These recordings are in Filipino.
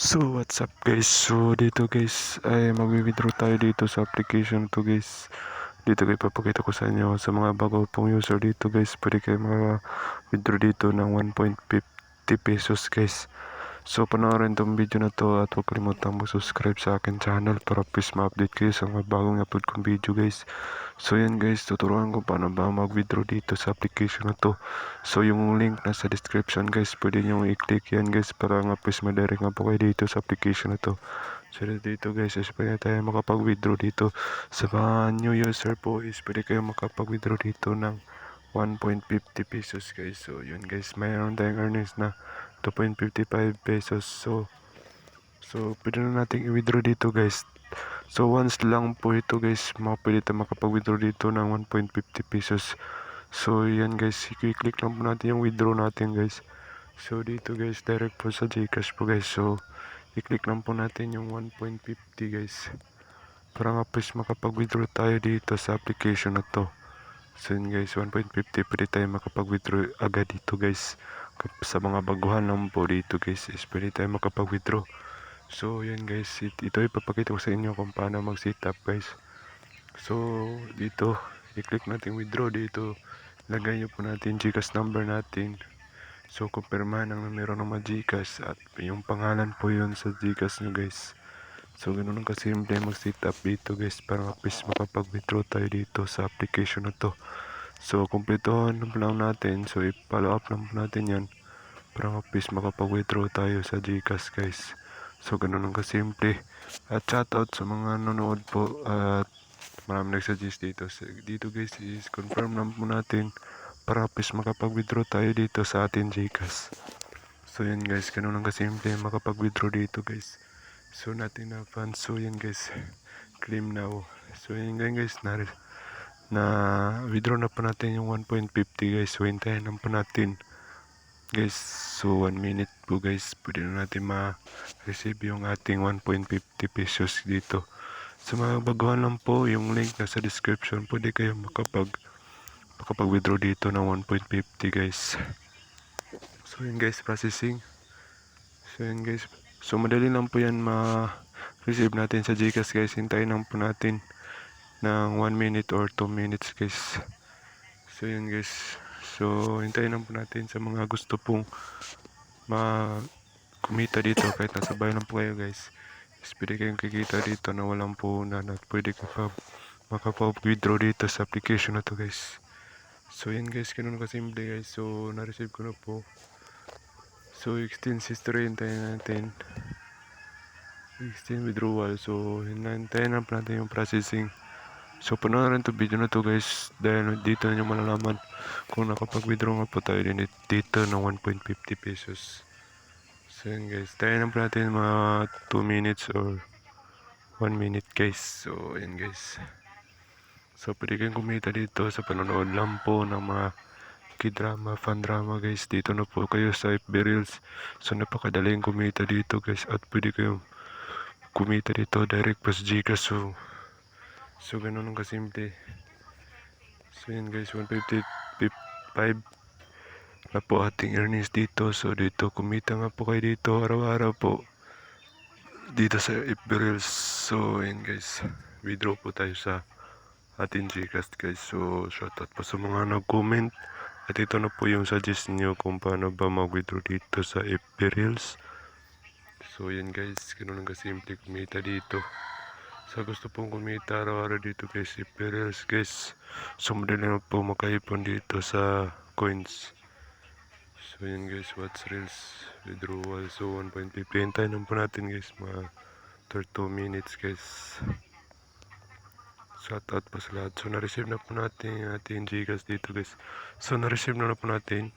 So what's up guys, so dito guys ay magwi-withdraw tayo dito sa application to guys. Dito guys papakita ko sa inyo sa mga bago pong user dito guys, pwede kayo withdraw dito ng 1.50 pesos guys. So panoorin tong video na to at huwag kalimutang mag-subscribe sa akin channel para please ma-update kayo sa mga bagong upload kong video guys. So yan guys, tuturuan ko paano ba mag-withdraw dito sa application na to. So yung link nasa description guys, pwede nyo i-click yan guys para nga please madirect nga po kayo dito sa application na to. So dito guys, is pwede tayo makapag-withdraw dito. Sa mga new user po is pwede kayo makapag-withdraw dito ng 1.50 pesos guys. So yun guys, mayroon tayong earnings na 2.55 pesos. So pwede na natin i-withdraw dito guys. So once lang po ito guys, pwede tayo makapag-withdraw dito ng 1.50 pesos. So yan guys, i-click lang po natin yung withdraw natin guys. So dito guys, direct po sa Gcash po guys. So i-click lang po natin yung 1.50 guys, para nga please makapag-withdraw tayo dito sa application na to. So yun guys, 1.50 pwede tayo makapag-withdraw agad dito guys. Sa mga baguhan lang po dito guys is pwede tayo makapag-withdraw. So yan guys, ito ipapakita ko sa inyo kung paano mag-setup guys. So dito, i-click natin withdraw dito. Lagay nyo po natin Gcash number natin. So kumpirmahan ang numero ng mga Gcash at yung pangalan po yun sa Gcash nyo guys. So ganun lang kasimple mag-setup dito guys, para please makapag-withdraw tayo dito sa application na to. So kumpletohan lang natin, so i-follow up lang natin yan para please makapag-withdraw tayo sa Gcash guys. So ganun lang kasimple. At shoutout sa mga nanonood po at marami nagsuggest dito. So, dito guys is confirm lang po natin para please makapag-withdraw tayo dito sa ating Gcash. So yan guys, ganun lang kasimple makapag-withdraw dito guys. So natin na funds. So yan guys, claim now. So yan guys, na withdraw na po natin yung 1.50 guys. So hintayin lang po natin guys. So 1 minute po guys, pwede na natin ma-receive yung ating 1.50 pesos dito. Sa mga baguhan lang po, yung link nasa description, pwede kayo makapag-withdraw dito ng 1.50 guys. So yun guys, processing. So yun guys, so madali lang po yan ma-receive natin sa Gcash guys. Hintayin lang po natin ng 1 minute or 2 minutes guys. So yun guys, so hintayin lang po natin sa mga gusto pong kumita dito kahit nasa bahay lang po kayo guys. Pwede kayong kikita dito na walang puhunan at pwede ka makapag-withdraw dito sa application na to guys. So yan guys, ganun kasimple guys. So na-receive ko na po. So extend history, hintayin natin. Extend withdrawal. So hintayin lang po natin yung processing. So panoorin to video na to guys, dahil dito nyo malalaman kung nakapag-withdraw nga po tayo dito ng 1.50 pesos. So yun guys, tayo lang po natin mga 2 minutes or 1 minute guys. So yun guys, so pwede kayong kumita dito sa panonood lang po ng mga k-drama, fan drama guys. Dito na po kayo sa FB Reels. So napakadaling kumita dito guys, at pwede kayong kumita dito direct pas Gcash. So ganun ang kasimple. So yun guys, 155 na po ating earnings dito. So dito kumita nga po kayo dito araw-araw po dito sa FB Reels. So yun guys, withdraw po tayo sa ating Gcash guys. So shoutout po sa mga nag-comment. At ito na po yung suggest niyo kung paano ba mag-withdraw dito sa FB Reels. So yan guys, ganun ang kasimple kumita dito. Sa gusto pong kumita araw-araw dito guys, FB Reels guys. So madali na po makaipon dito sa coins. So yan guys, what's Reels withdrawal. So 1.50, hintayin lang po natin guys mga 32 minutes guys. Shoutout po sa lahat. So na-receive na po natin yung ating Gcash dito guys. So na-receive na po natin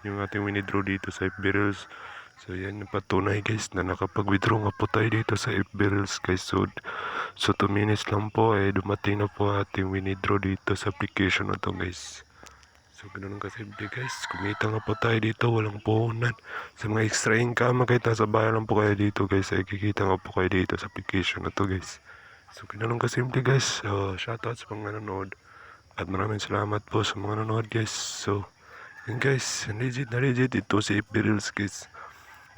yung ating withdraw dito sa FB Reels. So yan yung patunay guys na nakapag-withdraw nga po tayo dito sa FB Reels guys. So 2 minutes lang po dumating na po ating withdraw dito sa application na to guys. So ganoon kasimple guys, kumita nga po tayo dito, walang puhunan. Sa mga extra income kahit nasa bahay lang po kayo dito guys, ay kikita nga po kayo dito sa application na to guys. So ganoon kasimple guys. So shoutout sa mga nanonood at maraming salamat po sa mga nanonood guys. So yun guys, legit na legit ito si FB Reels guys.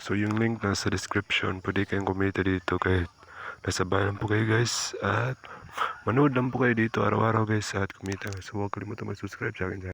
So yung link nasa description, pwede kayong kumita dito kahit nasa bayan po kayo guys. At manood lang po kayo dito araw-araw guys at kumita. So huwag kalimutan mag-subscribe sa akin.